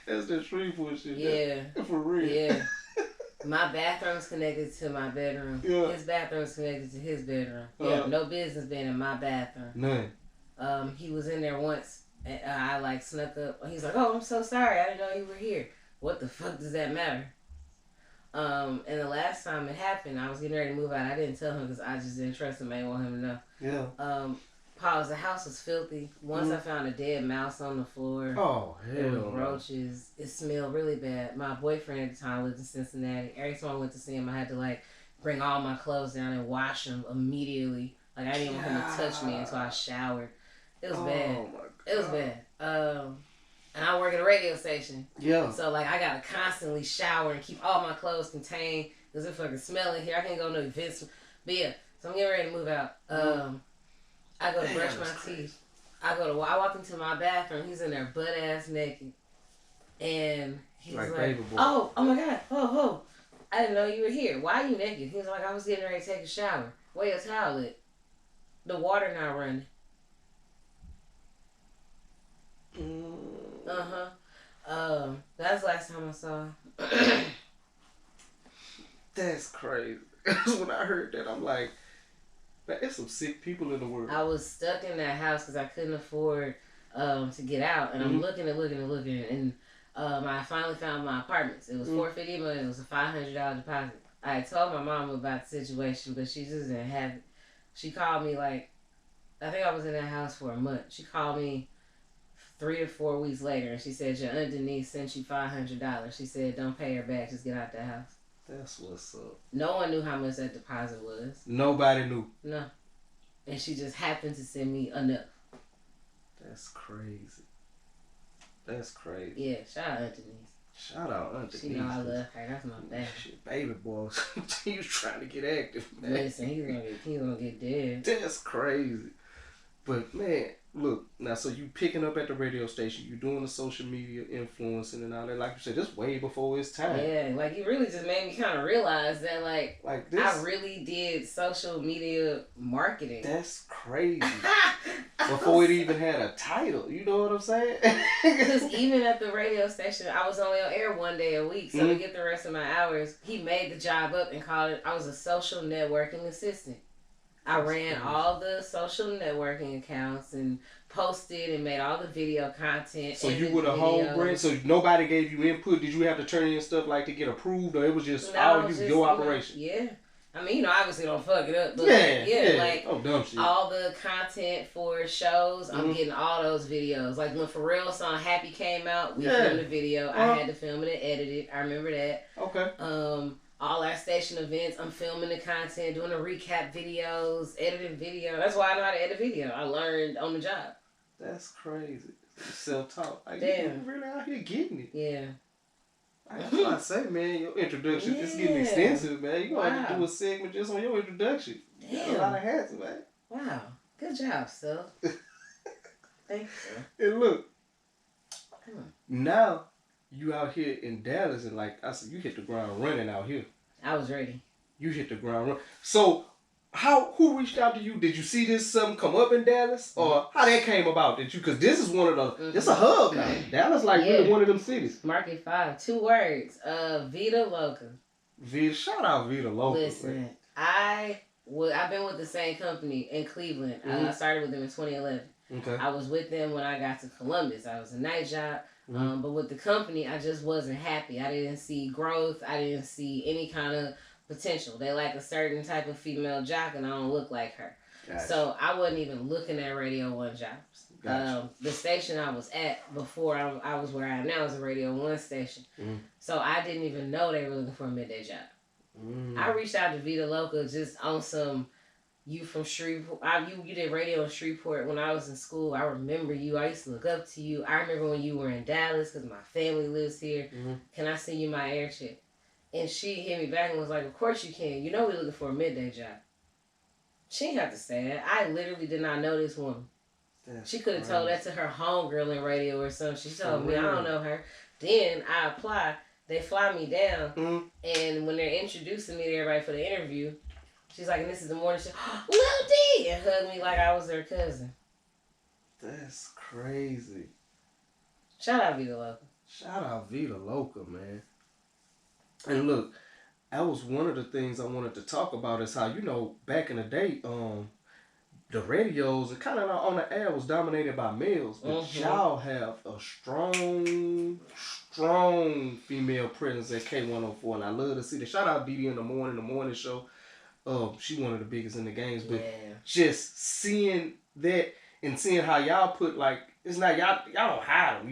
That's the Shreveport shit. Yeah. For real. Yeah. My bathroom's connected to my bedroom. Yeah. His bathroom's connected to his bedroom. He had no business being in my bathroom. None. He was in there once, and I like snuck up. He's like, "Oh, I'm so sorry. I didn't know you were here." What the fuck does that matter? And the last time it happened, I was getting ready to move out. I didn't tell him because I just didn't trust him. I didn't want him to know. Yeah. Pause. The house was filthy. Once I found a dead mouse on the floor. Oh, hell. Roaches. It smelled really bad. My boyfriend at the time lived in Cincinnati. Every time I went to see him, I had to like bring all my clothes down and wash them immediately. Like I didn't want him to touch me until I showered. It was bad. Oh my God. It was bad. And I work at a radio station. Yeah. So like I gotta constantly shower and keep all my clothes contained because it fucking smell in here. I can't go to no events. But yeah, so I'm getting ready to move out. I go to brush my teeth. I walk into my bathroom. He's in there butt ass naked, and he's like oh my God, oh, I didn't know you were here. Why are you naked? He was like, I was getting ready to take a shower. Where your towel at? The water not running. That's the last time I saw him. That's crazy. When I heard that, I'm like, there's some sick people in the world. I was stuck in that house because I couldn't afford to get out, and I'm looking, and I finally found my apartments. It was $450 a month. It was a $500 deposit. I had told my mom about the situation, but she just didn't have it. She called me like, I think I was in that house for a month. She called me 3 or 4 weeks later, and she said, your Aunt Denise sent you $500. She said, don't pay her back, just get out the house. That's what's up. No one knew how much that deposit was. Nobody knew. No. And she just happened to send me enough. That's crazy. That's crazy. Yeah, shout out Aunt Denise. Shout out Aunt Denise. She know I love her. That's my baby. Shit, baby boy. He was trying to get active, man. Listen, he's gonna get dead. That's crazy. But man, look, now so you picking up at the radio station, you doing the social media influencing and all that, like you said, this way before its time. Yeah, like you really just made me kind of realize that like this, I really did social media marketing. That's crazy. Before it even had a title, you know what I'm saying? Because even at the radio station, I was only on air 1 day a week, so to get the rest of my hours, he made the job up and called it, I was a social networking assistant. I ran all the social networking accounts and posted and made all the video content. So you were the home brand? So nobody gave you input? Did you have to turn in stuff like to get approved, or it was just your operation? Yeah. I mean, obviously don't fuck it up, but like dumb shit. All the content for shows, I'm getting all those videos. Like when Pharrell's song Happy came out, we filmed the video. I had to film it and edit it. I remember that. Okay. All our station events, I'm filming the content, doing the recap videos, editing video. That's why I know how to edit video. I learned on the job. That's crazy. Self-taught. Like, damn. You really out here getting it. Yeah. That's what I say, man. Your introduction is getting extensive, man. You gonna have to do a segment just on your introduction. Damn. You got a lot of hats, man. Wow. Good job, Steph. Thank you. And look, now you out here in Dallas, and like I said, you hit the ground running out here. I was ready. You hit the ground running. So, who reached out to you? Did you see something come up in Dallas, or how that came about? Because this is one of the, it's a hub now. Dallas really one of them cities. Market 5, 2 words. Vida Loca. Shout out Vida Loca. Listen, man. I've been with the same company in Cleveland. I started with them in 2011. Okay. I was with them when I got to Columbus. I was a night job. But with the company, I just wasn't happy. I didn't see growth. I didn't see any kind of potential. They like a certain type of female jock, and I don't look like her. Gotcha. So I wasn't even looking at Radio 1 jobs. Gotcha. The station I was at before I was where I am now is a Radio 1 station. So I didn't even know they were looking for a midday job. I reached out to Vida Loca just on some... You from Shreveport. You did radio in Shreveport when I was in school. I remember you. I used to look up to you. I remember when you were in Dallas because my family lives here. Can I send you my air check? And she hit me back and was like, of course you can. You know we're looking for a midday job. She didn't have to say that. I literally did not know this woman. She could have told that to her homegirl in radio or something. She told me, I don't know her. Then I apply. They fly me down. And when they're introducing me to everybody for the interview, she's like, and this is the morning show, Lil D! And hugged me like I was their cousin. That's crazy. Shout out Vida Loca. Shout out Vita Loca, man. And look, that was one of the things I wanted to talk about is how, back in the day, the radios and kind of on the air was dominated by males, but y'all have a strong female presence at K104, and I love to see that. Shout out Dee Dee in the morning show. She one of the biggest in the games, but just seeing that and seeing how y'all put it's not y'all don't hide them,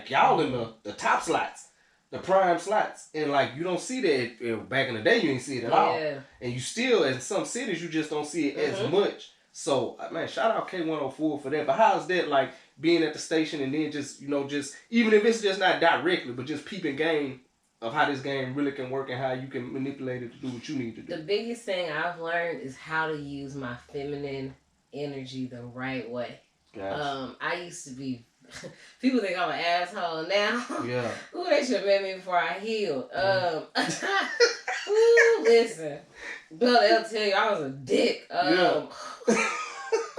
y'all in the top slots, the prime slots, and you don't see that back in the day. You ain't see it at all, and you still in some cities you just don't see it as much. So, man, shout out K104 for that. But how's that being at the station and then just even if it's just not directly, but just peeping game of how this game really can work and how you can manipulate it to do what you need to do? The biggest thing I've learned is how to use my feminine energy the right way. Gotcha. I used to be... People think I'm an asshole now. Yeah. Ooh, they should have met me before I healed. Ooh, listen. Bill, they'll tell you I was a dick.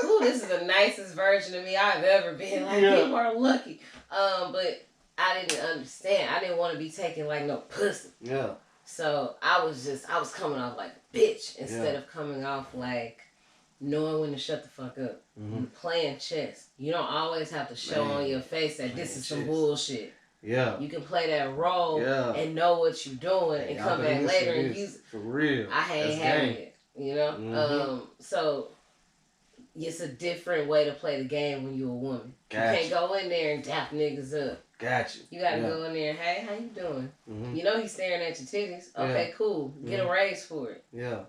Ooh, this is the nicest version of me I've ever been. People are lucky. But I didn't understand. I didn't want to be taken like no pussy. Yeah. So I was coming off like a bitch instead of coming off like knowing when to shut the fuck up. You're playing chess. You don't always have to show on your face that this is some bullshit. Yeah. You can play that role and know what you're doing and come back later and use it. For real. I ain't having it, So it's a different way to play the game when you're a woman. Gotcha. You can't go in there and dap niggas up. Gotcha. You gotta go in there and, hey, how you doing? He's staring at your titties. Okay, cool. Get a raise for it. Yeah.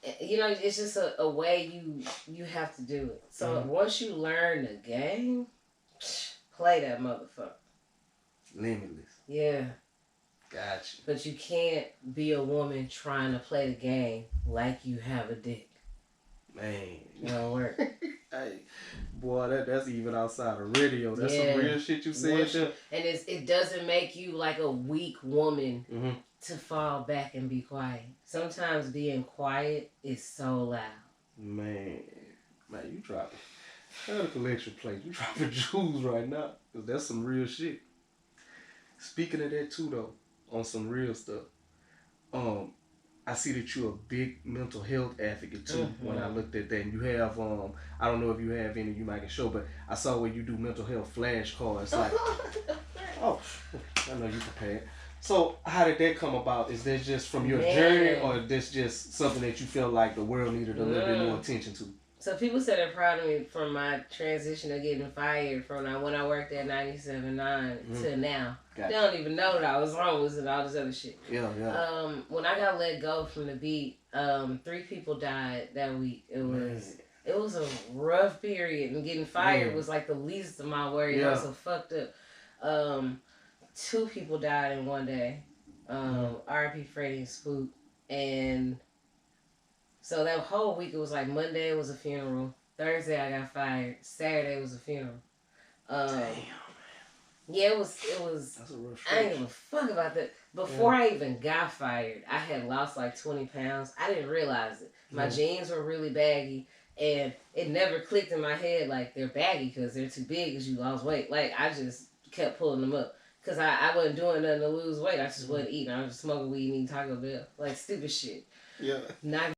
It's just a way you have to do it. So once you learn the game, play that motherfucker. Limitless. Yeah. Gotcha. But you can't be a woman trying to play the game like you have a dick. Man. It don't work. Hey, boy, that's even outside of radio. That's some real shit you said there. And it doesn't make you like a weak woman to fall back and be quiet. Sometimes being quiet is so loud. Man, you dropping. Got a collection plate. You dropping jewels right now. Because that's some real shit. Speaking of that too, though, on some real stuff. I see that you're a big mental health advocate too. When I looked at that, and you have I don't know if you have any you might can show, but I saw where you do mental health flashcards. Oh, I know you prepared. So how did that come about? Is that just from your journey, or is this just something that you feel like the world needed a little bit more attention to? So people said they're proud of me from my transition of getting fired from when I worked at 97.9 to now. Gotcha. They don't even know that I was homeless and all this other shit. Yeah. When I got let go from the beat, 3 people died that week. It was a rough period, and getting fired was like the least of my worries. I was so fucked up. 2 people died in one day. R.I.P. Freddie and Spook. And so that whole week, it was like Monday was a funeral. Thursday I got fired. Saturday was a funeral. Damn. Yeah, it was. That's a rough I ain't give a fuck about that. Before I even got fired, I had lost like 20 pounds. I didn't realize it. My jeans were really baggy, and it never clicked in my head like they're baggy because they're too big because you lost weight. Like, I just kept pulling them up because I wasn't doing nothing to lose weight. I just wasn't eating. I was just smoking weed and eating Taco Bell. Like, stupid shit. Yeah. Not